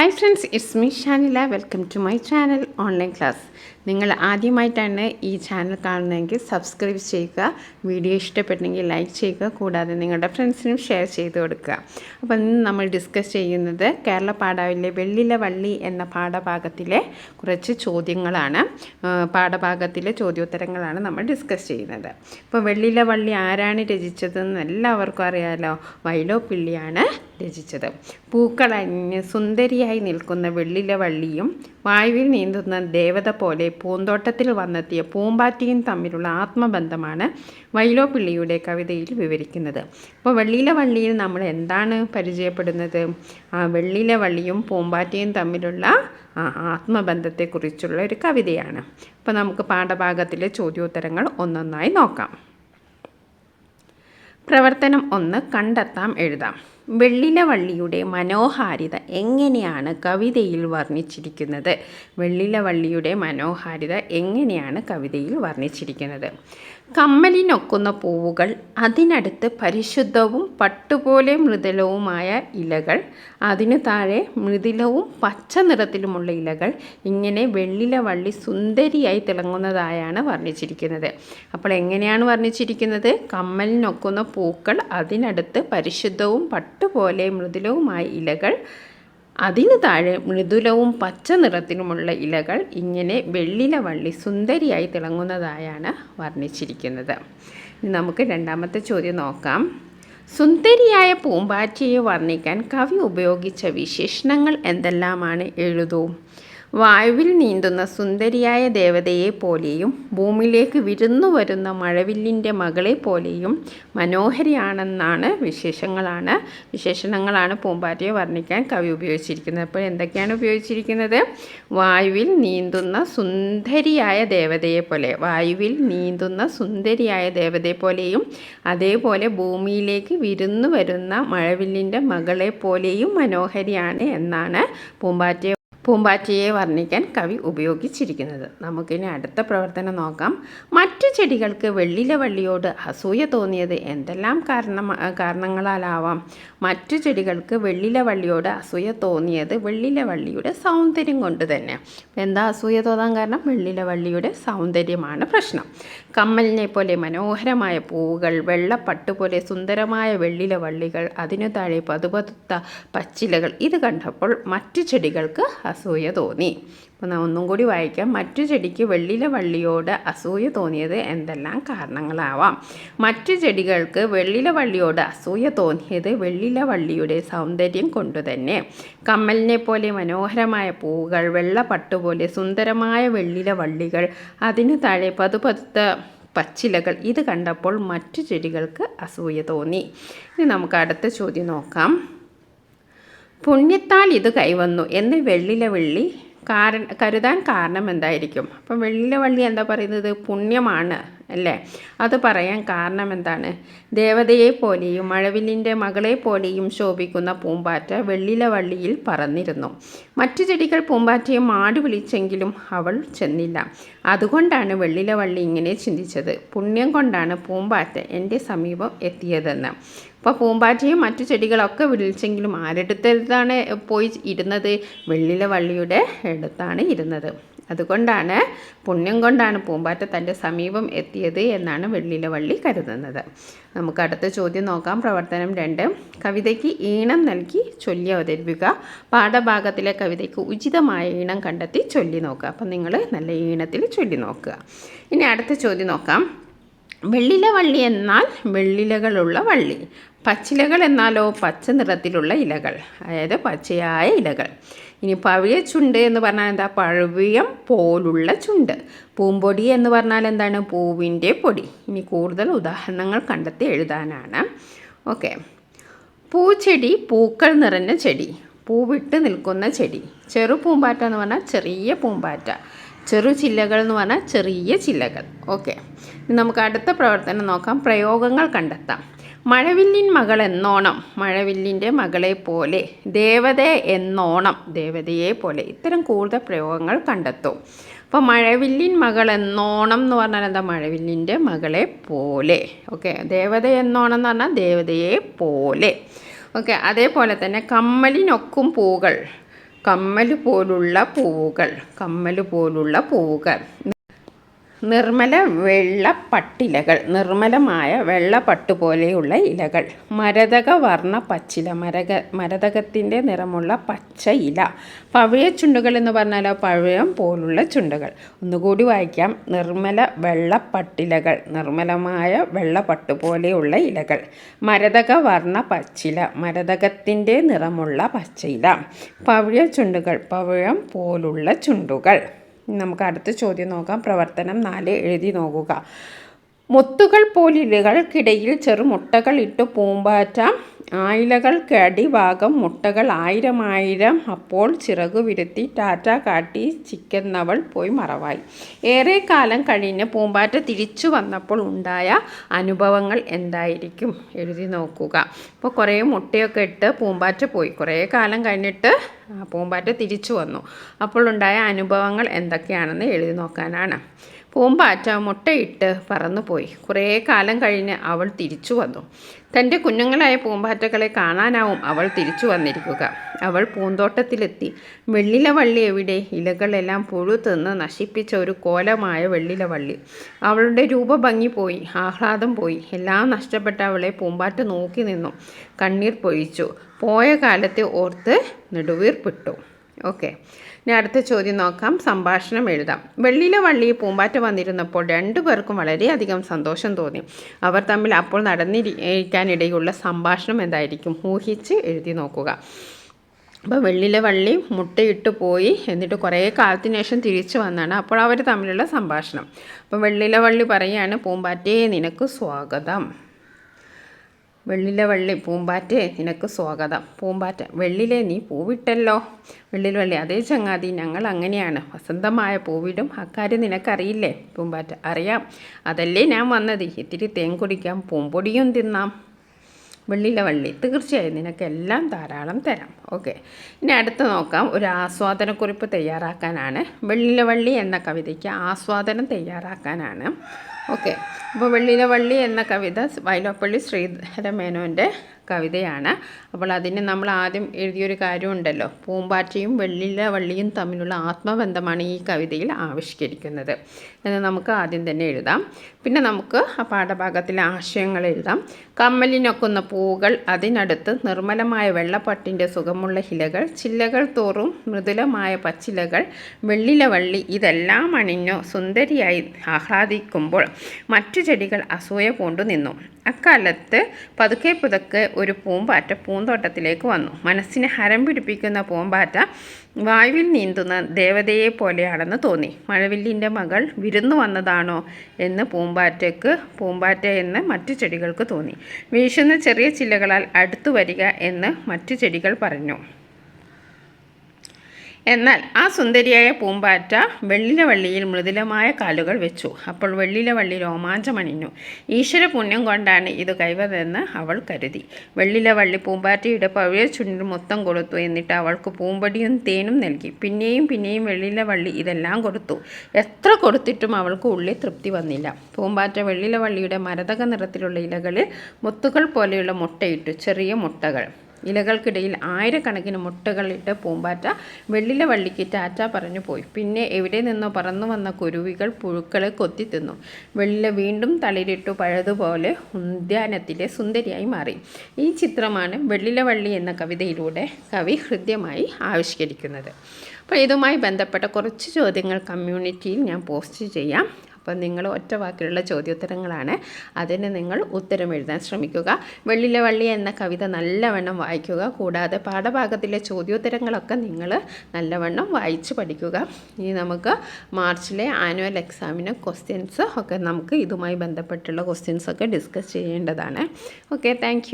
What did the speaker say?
Hi friends, it's me Shanila. Welcome to my channel online class. നിങ്ങൾ ആദ്യമായിട്ടാണ് ഈ channel കാണുന്നതെങ്കിൽ സബ്സ്ക്രൈബ് ചെയ്യുക, വീഡിയോ ഇഷ്ടപ്പെട്ടെങ്കിൽ ലൈക്ക് ചെയ്യുക, കൂടാതെ നിങ്ങളുടെ ഫ്രണ്ട്സിനും ഷെയർ ചെയ്ത് കൊടുക്കുക. അപ്പോൾ ഇന്ന് നമ്മൾ ഡിസ്കസ് ചെയ്യുന്നത് കേരള പാഠാവലിയിലെ വെള്ളില വള്ളി എന്ന പാഠഭാഗത്തിലെ കുറച്ച് ചോദ്യങ്ങളാണ്. പാഠഭാഗത്തിലെ ചോദ്യോത്തരങ്ങളാണ് നമ്മൾ ഡിസ്കസ് ചെയ്യുന്നത്. അപ്പോൾ വെള്ളില വള്ളി ആരാണ് രചിച്ചതെന്ന് എല്ലാവർക്കും അറിയാമല്ലോ. വൈലോപ്പിള്ളിയാണ് രചിച്ചത്. പൂക്കളണിഞ്ഞ് സുന്ദരിയായി നിൽക്കുന്ന വെള്ളില വള്ളിയും വായുവിൽ നീന്തുന്ന ദേവത പോലെ പൂന്തോട്ടത്തിൽ വന്നെത്തിയ പൂമ്പാറ്റയും തമ്മിലുള്ള ആത്മബന്ധമാണ് വൈലോപ്പിള്ളിയുടെ കവിതയിൽ വിവരിക്കുന്നത്. അപ്പോൾ വെള്ളില വള്ളിയിൽ നമ്മൾ എന്താണ് പരിചയപ്പെടുന്നത്? വെള്ളില വള്ളിയും പൂമ്പാറ്റയും തമ്മിലുള്ള ആത്മബന്ധത്തെക്കുറിച്ചുള്ള ഒരു കവിതയാണ്. അപ്പോൾ നമുക്ക് പാഠഭാഗത്തിലെ ചോദ്യോത്തരങ്ങൾ ഒന്നൊന്നായി നോക്കാം. പ്രവർത്തനം 1, കണ്ടെത്താം, എഴുതാം. വെള്ളില വള്ളിയുടെ മനോഹാരിത എങ്ങനെയാണ് കവിതയിൽ വർണ്ണിച്ചിരിക്കുന്നത്? വെള്ളില വള്ളിയുടെ മനോഹാരിത എങ്ങനെയാണ് കവിതയിൽ വർണ്ണിച്ചിരിക്കുന്നത്? കമ്മലിനൊക്കുന്ന പൂവുകൾ, അതിനടുത്ത് പരിശുദ്ധവും പട്ടുപോലെ മൃദുലവുമായ ഇലകൾ, അതിനു താഴെ മൃദുലവും പച്ച നിറത്തിലുമുള്ള ഇലകൾ, ഇങ്ങനെ വെള്ളില വള്ളി സുന്ദരിയായി തിളങ്ങുന്നതായാണ് വർണ്ണിച്ചിരിക്കുന്നത്. അപ്പോൾ എങ്ങനെയാണ് വർണ്ണിച്ചിരിക്കുന്നത്? കമ്മലിനൊക്കുന്ന പൂക്കൾ, അതിനടുത്ത് പരിശുദ്ധവും പട്ടുപോലെ മൃദുലവുമായ ഇലകൾ, അതിനു താഴെ മൃദുലവും പച്ച നിറത്തിലുമുള്ള ഇലകൾ, ഇങ്ങനെ വെള്ളില വള്ളി സുന്ദരിയായി തിളങ്ങുന്നതായാണ് വർണ്ണിച്ചിരിക്കുന്നത്. ഇനി നമുക്ക് രണ്ടാമത്തെ ചോദ്യം നോക്കാം. സുന്ദരിയായ പൂമ്പാറ്റയെ വർണ്ണിക്കാൻ കവി ഉപയോഗിച്ച വിശേഷണങ്ങൾ എന്തെല്ലാമാണ്? എഴുതൂ. വായുവിൽ നീന്തുന്ന സുന്ദരിയായ ദേവതയെ പോലെയും ഭൂമിയിലേക്ക് വിരുന്നു വരുന്ന മഴവില്ലിൻ്റെ മകളെ പോലെയും മനോഹരിയാണെന്നാണ് വിശേഷണങ്ങളാണ് പൂമ്പാറ്റയെ വർണ്ണിക്കാൻ കവി ഉപയോഗിച്ചിരിക്കുന്നത്. അപ്പോൾ എന്തൊക്കെയാണ് ഉപയോഗിച്ചിരിക്കുന്നത്? വായുവിൽ നീന്തുന്ന സുന്ദരിയായ ദേവതയെ പോലെ, വായുവിൽ നീന്തുന്ന സുന്ദരിയായ ദേവതയെ പോലെയും അതേപോലെ ഭൂമിയിലേക്ക് വിരുന്നു വരുന്ന മഴവില്ലിൻ്റെ മകളെ പോലെയും മനോഹരിയാണ് എന്നാണ് പൂമ്പാറ്റയെ വർണ്ണിക്കാൻ കവി ഉപയോഗിച്ചിരിക്കുന്നത്. നമുക്കിനി അടുത്ത പ്രവർത്തനം നോക്കാം. മറ്റു ചെടികൾക്ക് വെള്ളില വള്ളിയോട് അസൂയ തോന്നിയത് എന്തെല്ലാം കാരണങ്ങളാലാവാം? മറ്റു ചെടികൾക്ക് വെള്ളില വള്ളിയോട് അസൂയ തോന്നിയത് വെള്ളില വള്ളിയുടെ സൗന്ദര്യം കൊണ്ട് തന്നെ. എന്താ അസൂയ തോന്നാൻ കാരണം? വെള്ളില വള്ളിയുടെ സൗന്ദര്യമാണ് പ്രശ്നം. കമ്മലിനെ പോലെ മനോഹരമായ പൂവുകൾ, വെള്ളപ്പട്ട് പോലെ സുന്ദരമായ വെള്ളില വള്ളികൾ, അതിനു താഴെ പതുപതുത്ത പച്ചിലകൾ, ഇത് കണ്ടപ്പോൾ മറ്റു ചെടികൾക്ക് അസൂയ തോന്നി. അപ്പോൾ നാം ഒന്നും കൂടി വായിക്കാം. മറ്റു ചെടിക്ക് വെള്ളില വള്ളിയോട് അസൂയ തോന്നിയത് എന്തെല്ലാം കാരണങ്ങളാവാം? മറ്റു ചെടികൾക്ക് വെള്ളില വള്ളിയോട് അസൂയ തോന്നിയത് വെള്ളില വള്ളിയുടെ സൗന്ദര്യം കൊണ്ടുതന്നെ. കമ്മലിനെ പോലെ മനോഹരമായ പൂവുകൾ, വെള്ളപ്പട്ടുപോലെ സുന്ദരമായ വെള്ളില വള്ളികൾ, അതിനു താഴെ പതുപതുത്ത പച്ചിലകൾ, ഇത് കണ്ടപ്പോൾ മറ്റു ചെടികൾക്ക് അസൂയ തോന്നി. ഇനി നമുക്ക് അടുത്ത ചോദ്യം നോക്കാം. പുണ്യത്താൽ ഇത് കൈവന്നു എന്ന് വെള്ളില വള്ളി കരുതാൻ കാരണം എന്തായിരിക്കും? അപ്പം വെള്ളില വള്ളി എന്താ പറയുന്നത്? പുണ്യമാണ് അല്ലേ? അത് പറയാൻ കാരണം എന്താണ്? ദേവതയെ പോലെയും മഴവില്ലിൻ്റെ മകളെ പോലെയും ശോഭിക്കുന്ന പൂമ്പാറ്റ വെള്ളില വള്ളിയിൽ പറന്നിരുന്നു. മറ്റു ചെടികൾ പൂമ്പാറ്റയെ മാടി വിളിച്ചെങ്കിലും അവൾ ചെന്നില്ല. അതുകൊണ്ടാണ് വെള്ളില വള്ളി ഇങ്ങനെ ചിന്തിച്ചത്: പുണ്യം കൊണ്ടാണ് പൂമ്പാറ്റ എൻ്റെ സമീപം എത്തിയതെന്ന്. അപ്പോൾ പൂമ്പാറ്റയും മറ്റു ചെടികളൊക്കെ വിളിച്ചെങ്കിലും ആരെടുത്താണ് പോയി ഇരുന്നത്? വെള്ളില വള്ളിയുടെ അടുത്താണ് ഇരുന്നത്. അതുകൊണ്ടാണ്, പുണ്യം കൊണ്ടാണ് പൂമ്പാറ്റ തൻ്റെ സമീപം എത്തിയത് എന്നാണ് വെള്ളില വള്ളി കരുതുന്നത്. നമുക്ക് അടുത്ത ചോദ്യം നോക്കാം. പ്രവർത്തനം 2, കവിതയ്ക്ക് ഈണം നൽകി ചൊല്ലി അവതരിപ്പിക്കുക. പാഠഭാഗത്തിലെ കവിതയ്ക്ക് ഉചിതമായ ഈണം കണ്ടെത്തി ചൊല്ലി നോക്കുക. അപ്പം നിങ്ങൾ നല്ല ഈണത്തിൽ ചൊല്ലി നോക്കുക. ഇനി അടുത്ത ചോദ്യം നോക്കാം. വെള്ളില വള്ളി എന്നാൽ വെള്ളിലകളുള്ള വള്ളി. പച്ചിലകൾ എന്നാലോ പച്ച നിറത്തിലുള്ള ഇലകൾ, അതായത് പച്ചയായ ഇലകൾ. ഇനി പവിഴ ചുണ്ട് എന്ന് പറഞ്ഞാൽ എന്താ? പഴവിയം പോലുള്ള ചുണ്ട്. പൂമ്പൊടി എന്ന് പറഞ്ഞാൽ എന്താണ്? പൂവിൻ്റെ പൊടി. ഇനി കൂടുതൽ ഉദാഹരണങ്ങൾ കണ്ടെത്തി എഴുതാനാണ്. ഓക്കെ. പൂച്ചെടി, പൂക്കൾ നിറഞ്ഞ ചെടി, പൂവിട്ട് നിൽക്കുന്ന ചെടി. ചെറു പൂമ്പാറ്റ എന്ന് പറഞ്ഞാൽ ചെറിയ പൂമ്പാറ്റ. ചെറു ചില്ലകൾ എന്ന് പറഞ്ഞാൽ ചെറിയ ചില്ലകൾ. ഓക്കെ. നമുക്ക് അടുത്ത പ്രവർത്തനം നോക്കാം. പ്രയോഗങ്ങൾ കണ്ടെത്താം. മഴവില്ലിൻ മകൾ എന്നോണം, മഴവില്ലിൻ്റെ മകളെ പോലെ. ദേവത എന്നോണം, ദേവതയെ പോലെ. ഇത്തരം കൂടുതൽ പ്രയോഗങ്ങൾ കണ്ടെത്തും. അപ്പോൾ മഴവില്ലിൻ മകൾ എന്നോണം എന്ന് പറഞ്ഞാൽ എന്താ? മഴവില്ലിൻ്റെ മകളെ പോലെ. ഓക്കെ. ദേവത എന്നോണം എന്ന് പറഞ്ഞാൽ ദേവതയെ പോലെ. ഓക്കെ. അതേപോലെ തന്നെ കമ്മലിനൊക്കും പൂകൾ, കമ്മൽ പോലുള്ള പൂവുകൾ, കമ്മൽ പോലുള്ള പൂവുകൾ. നിർമ്മല വെള്ളപ്പട്ടിലകൾ, നിർമ്മലമായ വെള്ളപ്പട്ട് പോലെയുള്ള ഇലകൾ. മരതക വർണ്ണ പച്ചില, മരതകത്തിൻ്റെ നിറമുള്ള പച്ച ഇല. പവിഴ ചുണ്ടുകൾ എന്ന് പറഞ്ഞാൽ പവിഴം പോലുള്ള ചുണ്ടുകൾ. ഒന്നുകൂടി വായിക്കാം. നിർമ്മല വെള്ളപ്പട്ടിലകൾ, നിർമ്മലമായ വെള്ളപ്പട്ട് പോലെയുള്ള ഇലകൾ. മരതക വർണ്ണ പച്ചില, മരതകത്തിൻ്റെ നിറമുള്ള പച്ചയില. പവിഴ ചുണ്ടുകൾ, പവിഴം പോലുള്ള ചുണ്ടുകൾ. നമുക്ക് അടുത്ത ചോദ്യം നോക്കാം. പ്രവർത്തനം 4 എഴുതി നോക്കുക. മുത്തുകൾ പോലിലകൾക്കിടയിൽ ചെറുമുട്ടകൾ ഇട്ടു പൂമ്പാറ്റ ആയിലകൾക്കടിഭാഗം മുട്ടകൾ 1000 അപ്പോൾ ചിറകു വിരുത്തി ടാറ്റ കാട്ടി ചിക്കുന്നവൾ പോയി മറവായി. ഏറെ കാലം കഴിഞ്ഞ് പൂമ്പാറ്റ തിരിച്ചു വന്നപ്പോൾ ഉണ്ടായ അനുഭവങ്ങൾ എന്തായിരിക്കും? എഴുതി നോക്കുക. ഇപ്പോൾ കുറേ മുട്ടയൊക്കെ ഇട്ട് പൂമ്പാറ്റ പോയി. കുറേ കാലം കഴിഞ്ഞിട്ട് പൂമ്പാറ്റ തിരിച്ചു വന്നു. അപ്പോൾ ഉണ്ടായ അനുഭവങ്ങൾ എന്തൊക്കെയാണെന്ന് എഴുതി നോക്കാനാണ്. പൂമ്പാറ്റ മുട്ടയിട്ട് പറന്നുപോയി. കുറേ കാലം കഴിഞ്ഞ് അവൾ തിരിച്ചു വന്നു. തൻ്റെ കുഞ്ഞുങ്ങളായ പൂമ്പാറ്റകളെ കാണാനാവും അവൾ തിരിച്ചു വന്നിരിക്കുക. അവൾ പൂന്തോട്ടത്തിലെത്തി. വെള്ളിലവള്ളി എവിടെ? ഇലകളെല്ലാം പുഴു തിന്ന് നശിപ്പിച്ച ഒരു കോലമായ വെള്ളിലവള്ളി. അവളുടെ രൂപഭംഗി പോയി, ആഹ്ലാദം പോയി. എല്ലാം നഷ്ടപ്പെട്ട അവളെ പൂമ്പാറ്റ നോക്കി നിന്നു. കണ്ണീർ പൊഴിച്ചു. പോയ കാലത്തെ ഓർത്ത് നെടുവീർപ്പിട്ടു. ഓക്കെ, ഇനി അടുത്ത ചോദ്യം നോക്കാം. സംഭാഷണം എഴുതാം. വെള്ളിയിലെ വള്ളി പൂമ്പാറ്റ വന്നിരുന്നപ്പോൾ രണ്ടുപേർക്കും വളരെയധികം സന്തോഷം തോന്നി. അവർ തമ്മിൽ അപ്പോൾ നടന്നിരിക്കാനിടയുള്ള സംഭാഷണം എന്തായിരിക്കും? ഊഹിച്ച് എഴുതി നോക്കുക. അപ്പോൾ വെള്ളിയിലെ വള്ളി മുട്ടയിട്ട് പോയി, എന്നിട്ട് കുറേ കാലത്തിന് ശേഷം തിരിച്ചു വന്നാണ്. അപ്പോൾ അവർ തമ്മിലുള്ള സംഭാഷണം. അപ്പോൾ വെള്ളിയിലെ വള്ളി പറയുകയാണ്, പൂമ്പാറ്റേ നിനക്ക് സ്വാഗതം. വെള്ളിലെ വള്ളി, പൂമ്പാറ്റേ നിനക്ക് സ്വാഗതം. പൂമ്പാറ്റ, വെള്ളിലെ നീ പൂവിട്ടല്ലോ. വെള്ളിലെ വള്ളി, അതേ ചങ്ങാതി, ഞങ്ങൾ അങ്ങനെയാണ്, വസന്തമായ പൂവിടും. അക്കാര്യം നിനക്കറിയില്ലേ? പൂമ്പാറ്റ, അറിയാം, അതല്ലേ ഞാൻ വന്നത്. ഇത്തിരി തേൻ കുടിക്കാം, പൂമ്പൊടിയും തിന്നാം. വെള്ളിലെ വള്ളി, തീർച്ചയായും നിനക്കെല്ലാം ധാരാളം തരാം. ഓക്കെ, ഇനി അടുത്ത് നോക്കാം. ഒരു ആസ്വാദനക്കുറിപ്പ് തയ്യാറാക്കാനാണ്. വെള്ളിലെ വള്ളി എന്ന കവിതയ്ക്ക് ആസ്വാദനം തയ്യാറാക്കാനാണ്. ഓക്കെ, അപ്പോൾ വെള്ളിയിലെ വള്ളി എന്ന കവിത വൈലോപ്പള്ളി ശ്രീധരമേനോൻ്റെ കവിതയാണ്. അപ്പോൾ അതിന് നമ്മൾ ആദ്യം എഴുതിയൊരു കാര്യമുണ്ടല്ലോ, പൂമ്പാറ്റയും വെള്ളിയിലെ വള്ളിയും തമ്മിലുള്ള ആത്മബന്ധമാണ് ഈ കവിതയിൽ ആവിഷ്കരിക്കുന്നത് എന്ന് നമുക്ക് ആദ്യം തന്നെ എഴുതാം. പിന്നെ നമുക്ക് ആ പാഠഭാഗത്തിലെ ആശയങ്ങൾ എഴുതാം. കമ്മലിനൊക്കുന്ന പൂവുകൾ, അതിനടുത്ത് നിർമ്മലമായ വെള്ളപ്പട്ടിൻ്റെ സുഖമുള്ള ഇലകൾ, ചില്ലകൾ തോറും മൃദുലമായ പച്ചിലകൾ, വെള്ളിയിലെ വള്ളി ഇതെല്ലാം അണിഞ്ഞു സുന്ദരിയായി ആഹ്ലാദിക്കുമ്പോൾ മറ്റു ചെടികൾ അസൂയ പൂണ്ടു നിന്നു. അക്കാലത്ത് പതുക്കെ ഒരു പൂമ്പാറ്റ പൂന്തോട്ടത്തിലേക്ക് വന്നു. മനസ്സിനെ ഹരം പിടിപ്പിക്കുന്ന പൂമ്പാറ്റ വായുവിൽ നീന്തുന്ന ദേവതയെ പോലെയാണെന്ന് തോന്നി. മഴവില്ലിൻ്റെ മകൾ വിരുന്നു വന്നതാണോ എന്ന് പൂമ്പാറ്റ എന്ന് മറ്റു ചെടികൾക്ക് തോന്നി. വീശുന്ന ചെറിയ ചില്ലകളാൽ അടുത്തു വരിക എന്ന് മറ്റു ചെടികൾ പറഞ്ഞു. എന്നാൽ ആ സുന്ദരിയായ പൂമ്പാറ്റ വെള്ളിയിലെ വള്ളിയിൽ മൃദുലമായ കാലുകൾ വെച്ചു. അപ്പോൾ വെള്ളിയിലെ വള്ളി രോമാഞ്ചമണിഞ്ഞു. ഈശ്വര പുണ്യം കൊണ്ടാണ് ഇത് കൈവതെന്ന് അവൾ കരുതി. വെള്ളിയിലെ വള്ളി പൂമ്പാറ്റയുടെ പവിഴ ചുണ്ടിൽ മുത്തം കൊടുത്തു. എന്നിട്ട് അവൾക്ക് പൂമ്പൊടിയും തേനും നൽകി. പിന്നെയും വെള്ളിയിലെ വള്ളി ഇതെല്ലാം കൊടുത്തു. എത്ര കൊടുത്തിട്ടും അവൾക്ക് ഉള്ളിൽ തൃപ്തി വന്നില്ല. പൂമ്പാറ്റ വെള്ളിയിലെ വള്ളിയുടെ മരതക നിറത്തിലുള്ള ഇലകളിൽ മുത്തുകൾ പോലെയുള്ള മുട്ടയിട്ടു. ചെറിയ മുട്ടകൾ. ഇലകൾക്കിടയിൽ 1000കണക്കിന് മുട്ടകളിട്ട് പൂമ്പാറ്റ വെള്ളിയിലെ വള്ളിക്ക് ടാറ്റ പറഞ്ഞു പോയി. പിന്നെ എവിടെ നിന്നോ പറന്നു വന്ന കുരുവികൾ പുഴുക്കളെ കൊത്തി തിന്നു. വെള്ളില വീണ്ടും തളിരിട്ടു പഴയതുപോലെ ഉദ്യാനത്തിലെ സുന്ദരിയായി മാറി. ഈ ചിത്രമാണ് വെള്ളിയിലെ വള്ളി എന്ന കവിതയിലൂടെ കവി ഹൃദ്യമായി ആവിഷ്കരിക്കുന്നത്. അപ്പോൾ ഇതുമായി ബന്ധപ്പെട്ട കുറച്ച് ചോദ്യങ്ങൾ കമ്മ്യൂണിറ്റിയിൽ ഞാൻ പോസ്റ്റ് ചെയ്യാം. അപ്പോൾ നിങ്ങൾ ഒറ്റ വാക്കിലുള്ള ചോദ്യോത്തരങ്ങളാണ്. അതിന് നിങ്ങൾ ഉത്തരം എഴുതാൻ ശ്രമിക്കുക. വെള്ളിയിലെ വള്ളി എന്ന കവിത നല്ലവണ്ണം വായിക്കുക. കൂടാതെ പാഠഭാഗത്തിലെ ചോദ്യോത്തരങ്ങളൊക്കെ നിങ്ങൾ നല്ലവണ്ണം വായിച്ച് പഠിക്കുക. ഇനി നമുക്ക് മാർച്ചിലെ ആനുവൽ എക്സാമിന് ക്വസ്റ്റ്യൻസ് ഒക്കെ നമുക്ക് ഇതുമായി ബന്ധപ്പെട്ടുള്ള ക്വസ്റ്റ്യൻസൊക്കെ ഡിസ്കസ് ചെയ്യേണ്ടതാണ്. Okay, thank